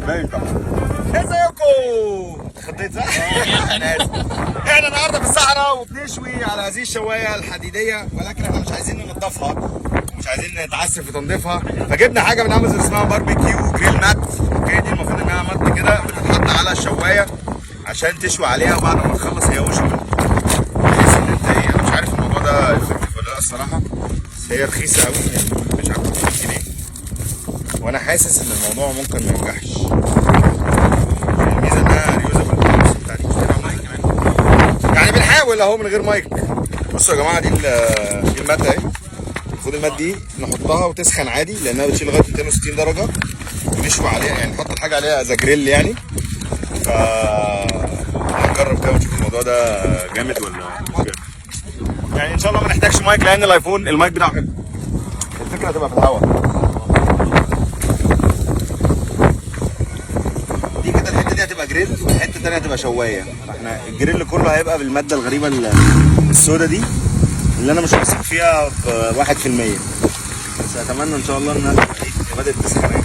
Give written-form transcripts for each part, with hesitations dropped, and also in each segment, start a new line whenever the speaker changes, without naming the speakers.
باين طبعا. ازيكم؟ اتخضيت صح؟ انا اسف. احنا النهارده في الصحراء وبنشوي على هذه الشوايه الحديديه، ولكن احنا مش عايزين ننضفها ومش عايزين نتعسف في تنظيفها، فجبنا حاجه من امازون اسمها باربيكيو جريل مات. اوكي، دي المفروض انها مات كده بتتحط على الشوايه عشان تشوي عليها، وبعد ما تخلص هي وشوي. بحيث ان انت ايه، انا مش عارف الموضوع ده افكتيف ولا لا الصراحه، بس هي رخيصه قوي يعني مش عارف 200 جنيه، وانا حاسس ان الموضوع ممكن ما ينجحش. الميزه انها ريوزابل يعني بنحاول اهو من غير مايك. بصوا يا جماعه، دي المات اهي. المفروض المات دي نحطها وتسخن عادي لانها بتشيل لغايه 260 درجه، ونشوي عليها يعني نحط الحاجه عليها زي جريل يعني. ف هنجرب كده ونشوف الموضوع ده جامد ولا مش جامد. يعني ان شاء الله ما نحتاجش مايك لان الايفون المايك بتاعه حلو. الفكره هتبقى في الهواء. دي كده الحته دي هتبقى جريل والحته الثانيه هتبقى شوايه. احنا الجريل كله هيبقى بالماده الغريبه السوداء دي اللي انا مش واثق فيها ب 1%، بس اتمنى ان شاء الله انها بدات تسخن.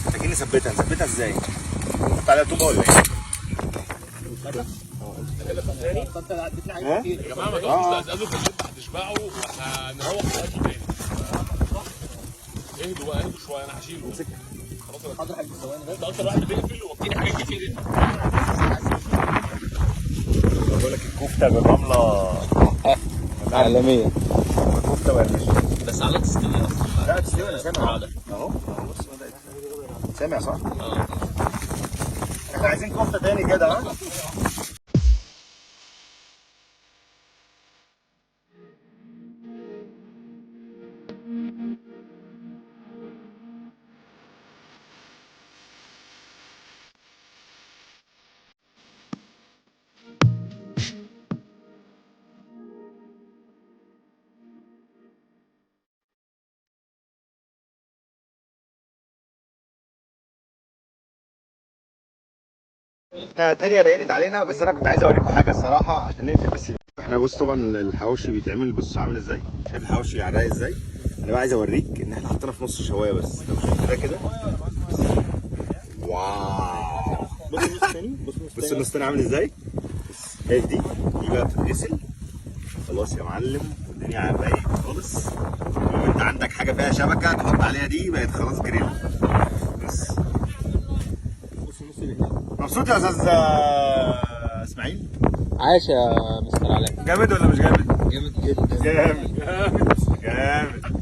محتاجين نثبتها ازاي؟ نحط عليها طوبه ولا ايه؟
يا جماعه ما تقعدوش تقزقزوا في البيت هتشبعوا واحنا نروح ناكل تاني. اهدوا بقى، اهدوا شويه، انا هشيله. خلاص انا حاضر حاجه ثواني بس. انت اكتر واحد بتقفل وبتدي حاجات كتير.
بقول لك الكفته بالرمله
عالمية.
كفته وقرمشه.
بس على تستوي اصلا.
لا تستوي، انا سامع اهو. بص بدات. سامع صح؟ احنا عايزين كفته تاني كده ها؟ تانية ضايقت علينا، بس انا كنت عايز اوريكم حاجه الصراحه عشان نقفل بس. احنا بص طبعا الحواوشي بيتعمل، بص عامل ازاي، شايف الحواوشي عراق ازاي. انا بقى عايز اوريك ان احنا حطينا في نص شوايه بس، لو شايف ده كده. واو، بص النص الثاني، بص النص الثاني عامل ازاي. شايف دي بقى بتتغسل خلاص يا معلم، والدنيا باينه خالص. لو انت عندك حاجه فيها شبكه تحط عليها دي بقت خلاص جريل. بس مبسوط يا استاذ اسماعيل؟
عاش يا مستر علاء.
جامد ولا مش جامد؟
جامد جدا.
جامد.